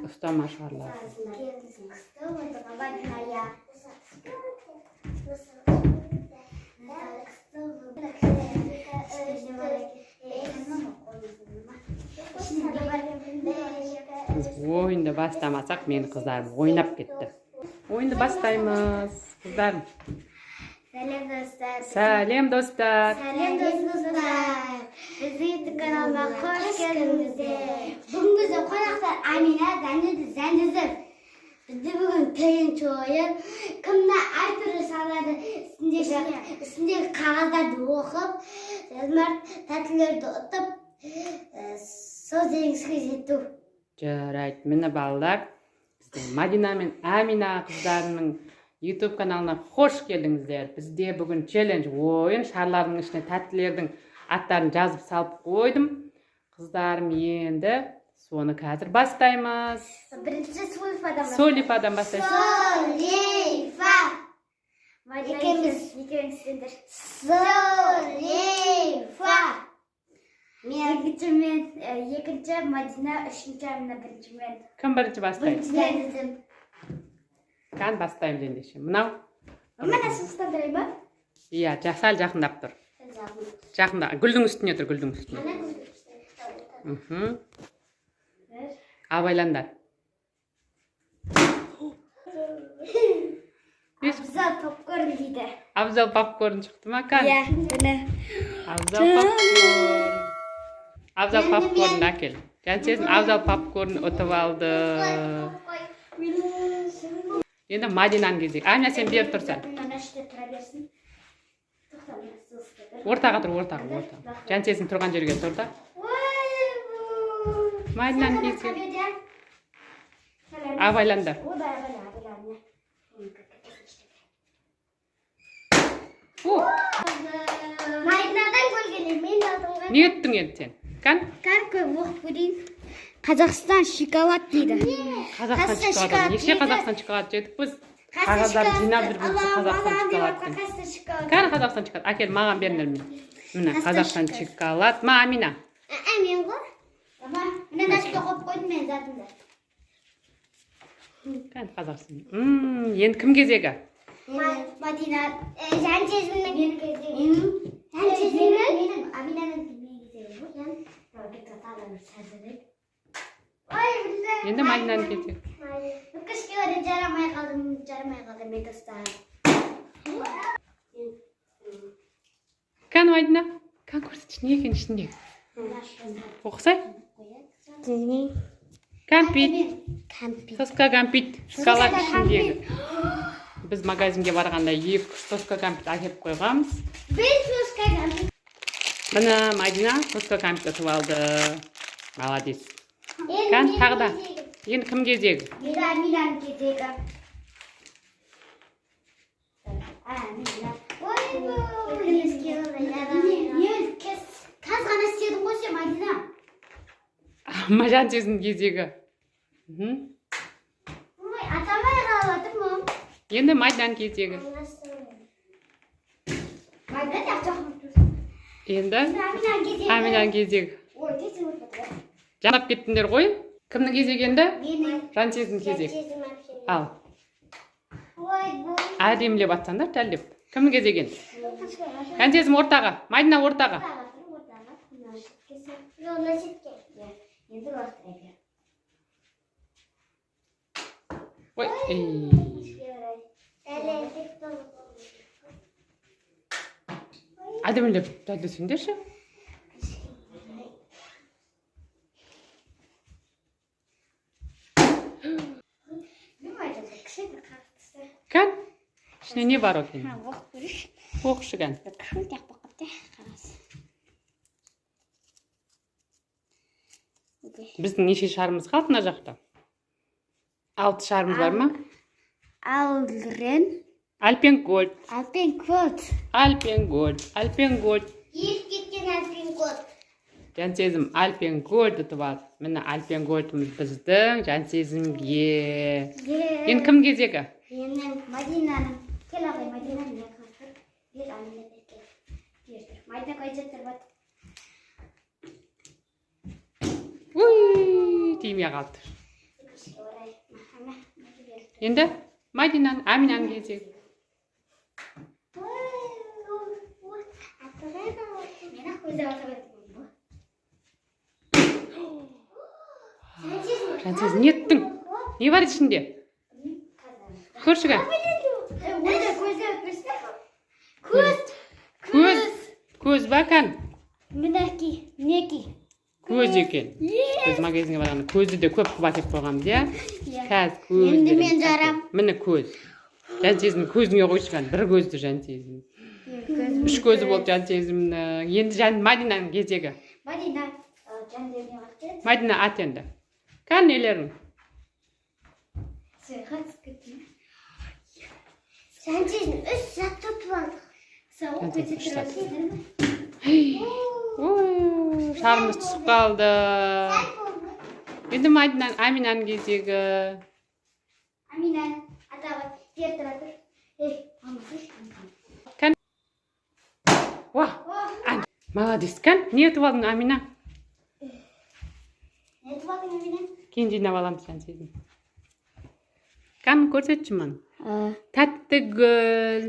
Usta maşallah. Oyunda başlamasak meni kızlarım oynap gitti. Oyunda başlayımız kızlarım. Сәлем достар. Сәлем достар. Сәлем достар. Біздің YouTube каналына қош келдіңіздер. Бүгін бізде қонақтар Әмина, зәндізір. Бізде бүгін тегінші ойын. Кімді әртүрлі салады үстіндегі қағаздарды оқып, тәтілерді ұтып, сол жеңіске жету. Жарайды, мені балалар. Бізде Мадинаәмина қыздарының YouTube каналына қош келдіңіздер. Бізде бүгін челлендж ойын. Шарлардың ішіне тәтілердің аттарын жазып салып қойдым. Қыздарым енді соны қазір бастаймыз. Бірінші Солифадан Солифадан бастаймыз. Солифа. Солифа. Екінші Мадина, үшінші Әмина, бірінші мен. Кім бірінші бастайды? Бірінші Қан бастаймыз ендеше. Мынау? Мына сустандырай ма? Иә, сәл жақындап тұр. Жақында. Гүлдің үстіне тұр, гүлдің үстіне. Абайландар. Абзал попкорн дейді. Абзал попкорн шықты ма, Қан? Иә, бұны. Абзал попкорн. Абзал попкорн әкел. Жәнсесін абзал попкорн ұтып алды. Енді Мадинан кезек. Әмина сен беріп тұрсаң. Ортаға тұр, ортаға. Жәнсесін тұрған жерге тұр да. Мадинан кезек. Абайландар. Мадинадан көргенде мен алдымға. Не еттің енді сен? Қан көп оқып көрейін. Қазақстан шоколад дейді. Қазақстан шоколад. Неше Қазақстан шоколад жедік біз? Қағаздарды жинап жүрген Қазақстан шоколадтың. Қан Қазақстан шоколад. Әкел, маған беріңдер мен. Міне Қазақстан шоколад. Ма Әмина? Мен ғой. Мен ашқа қойып қойдым мен затымды. Қан Қазақстан. Енді кім кезегі? Мадина. Жәнчезімнің менің кезегі. Жәнчезімнің Әминаның кезегі. Енді Мадинаның кезегі. Өкішке өре жарамай қалдым, мен достар. Қан Мадина? Қан көрсетші, не екен ішінде? Оқысай? Кәмпит. Соска кәмпит. Шоколад ішіндегі. Біз магазинге барғанда 2 соска кәмпит әкеліп қойғамыз. Бір соска кәмпит. Мына Мадина соска кәмпит ұтып алды. Молодец. Қан тағы да. Енді кім кезегі? Әминаның кезегі. Каз ғана істедің ғой сен, Мадина. Мажан сезінің кезегі. Атамай қалатыр мұм. Енді Мадинаның кезегі. Енді Әминаның кезегі. Жанап кеттіңдер ғой. Кімнің кезегі енді? Жансездің кезегі. Ал. Әдемілеп атсаңдар, тәлдеп. Кімнің кезегі енді? Жансезім ортаға. Мадина ортаға. Ой, әдемілеп тәлдесіңдерші. Кән? Ішіне не бар екен? Оқшы кән. Біздің неше шарымыз қалды мына жақта? 6 шарымыз бар ма? Альпенгольд. Альпенгольд. Альпенгольд. Альпенгольд. Еп кеткен альпенгольд. Жансезім Альпенгольд ұтып алды. Міне Альпенгольдымыз біздің Жансезімге. Енді кім кезегі? Менің Мадинаның. Кел ағай, Мадинаның не қасыр. Бер Әмина берген. Бердір. Мадина қайжаттыр бат. Уй, тимей қалды. Енді Мадинаның, Әминаның кезегі. Жансез, не еттің? Не бар ішінде? Көршіге? Көз бәкән? Мінәки, мінеки. Көз екен. Біз магазинге барғанда көзді де көп қып әкеп қойғанбыз, иә? Кәз көз. Енді мен жарам. Міне көз. Жансездің көзіңе қойшыған, бір көзді Жансездің. Үш көзі болды Жансезімнің. Енді Мадинаның кезегі. Мадина, Жансезіне қақты. Мадина ат енді. Кән нелерің? Жансездің үш зат тұтып алдық. Сауық көтетіп шарымыз түсіп қалды. Енді Мадинаның, Әминаның кезегі. Әмина, атағы жер тұратыр. Кән? Молодец, кән? Не етіп алдың, Әмина? Не етіп алдың, Әмина? Кейін жинап аламыз Жансездің. Кән көрсетші мұны? Тәтті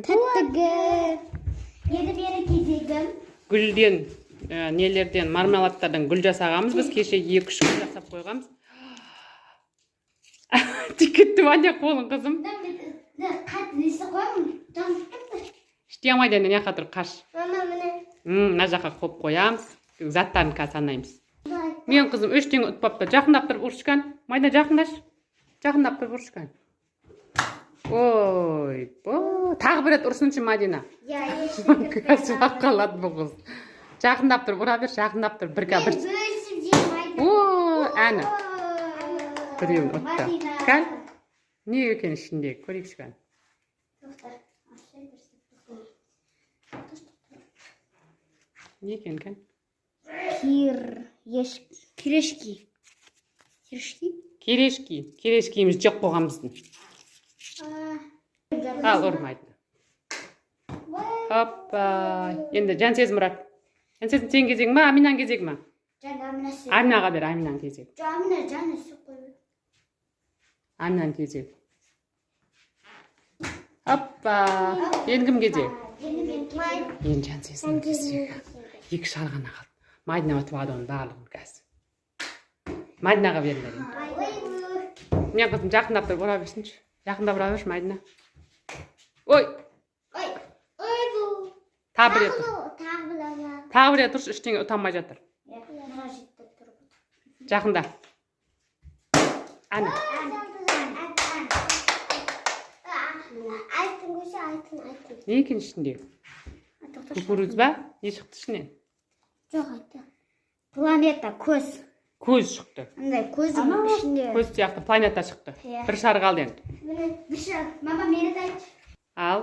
Тәтті. Енді бері кезегім. Гүлден, нелерден, мармеладтардан гүл жасағамыз. Біз кеше 2-3 гүл жасап қойғамыз. Тикетті ваня қолын қызым. Қат несі қойым? Жамып кетті. Іште алмайды, не қатыр қаш. Мама, міне. Мына жаққа қойып қоямыз. Заттарын қазір санаймыз. Мен қызым 3 теңге ұтпапты. Жақындап тұрып ұрышқан. Майда жақындаш. Жақындап тұрып ұрышқан. Ой, тағы бір рет ұрсыншы Мадина. Қазір қалады бұл қыз. Жақындап тұр, ұра бер, жақындап тұр. Бірге бір. Әні. Біреуін ұтты. Кән? Не екен ішінде? Көрейікші кән. Не екен кән? Керешки. Керешкиіміз жоқ болғанбыздың. Ал, ұрмайды. Хоппа. Енді Жансез Мұрат. Жансездің сен кезег ма, Әминаның кезег ма? Әминаға бер, Әминаның кезег. Әминаның кезег. Хоппа. Енді кім кезег? Енді Жансездің кезег. 2 шарғана қалды. Мадина өтіп алды оның барлығын қазір. Мадинаға берілер. Мен қызым жақындап тұрып ұра берсінші. Жақындап ұра берші Мадина. Ой. Тағы бір етір. Тағы бір етір, үштеңе ұтамай жатыр. Жақында. Әні. Не екен ішінде? Күкіріз ба? Не шықты ішінен? Жоқ айтты. Планета, көз. Көз шықты. Көздің ішінде. Көз сияқты планета шықты. Бір шар қалды енді. Бір шар. Мама, мені де айтшы. Ал.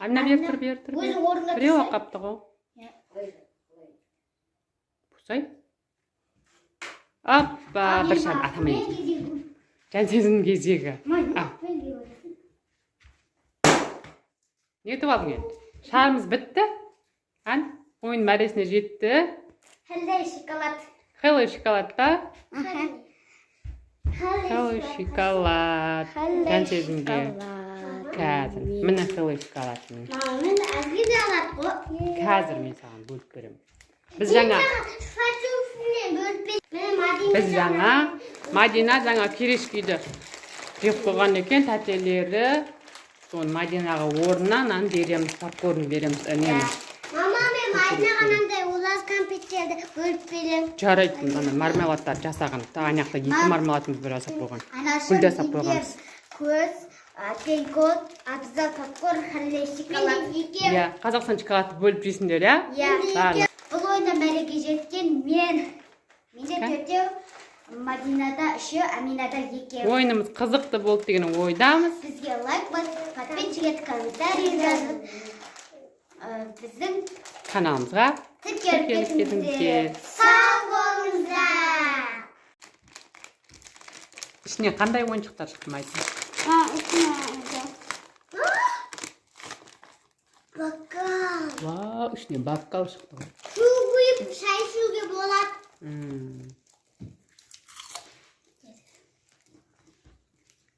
Әмина бер тұр. Біреу ақапты ғой. Бұсай. Аппа, бір шар атамай екен. Жансездің кезегі. Не етіп алдың енді? Шарымыз бітті. Ән, ойын мәресіне жетті. Хеллой шоколад. Хеллой шоколад па? Хеллой шоколад. Жансезімге. Қазір. Міне хеллой шоколад. Мен әзге де алады ғой. Қазір мен саған бөліп берем. Біз жаңа Мадина жаңа керешкиді жеп қойған екен, тәтелері. Соны Мадинаға орнынан береміз, попкорн береміз. Мама, мен Мадинаға мынандай улас кәмпиттерді бөліп берем. Жарайды, мармеладтар жасаған. Аяқта 2 мармеладымыз бір жасап қойған. Гүл жасап қойғанбыз. Көз, пенкот, абзал попкорн, хеллой шоколад. Қазақстан шоколадты бөліп жейсіңдер, иә? Бұл ойында мәреге жеткен менде төртеу, Мадинада 3, Әминада 2. Ойынымыз қызықты болды деген ойдамыз. Бізге лайк басып, подписчик етіп, комментарий жазып, біздің Каналымызға тіркеліп кетіңіздер. Сау болыңыздар. Ішіне қандай ойыншықтар шықты Майдин? Бокал. Вау, ішіне бокал шықты ғой. Су құйып, шай ішуге болады.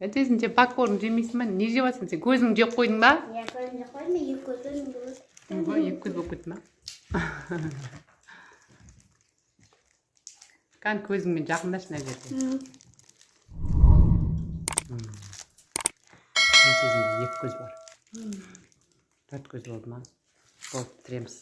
Әтесінде попкорн жемейсің ба? Не жеп жатсың сен? Көзіңді жеп қойдың ба? Иә, көзім жеп қойдым, екі көзім болады. Екі көз болып кетті ма? Қан көзіңмен жақындашы мына жерде. Әтесінде екі көз бар. 4 көз болды ма? Болып бітіреміз.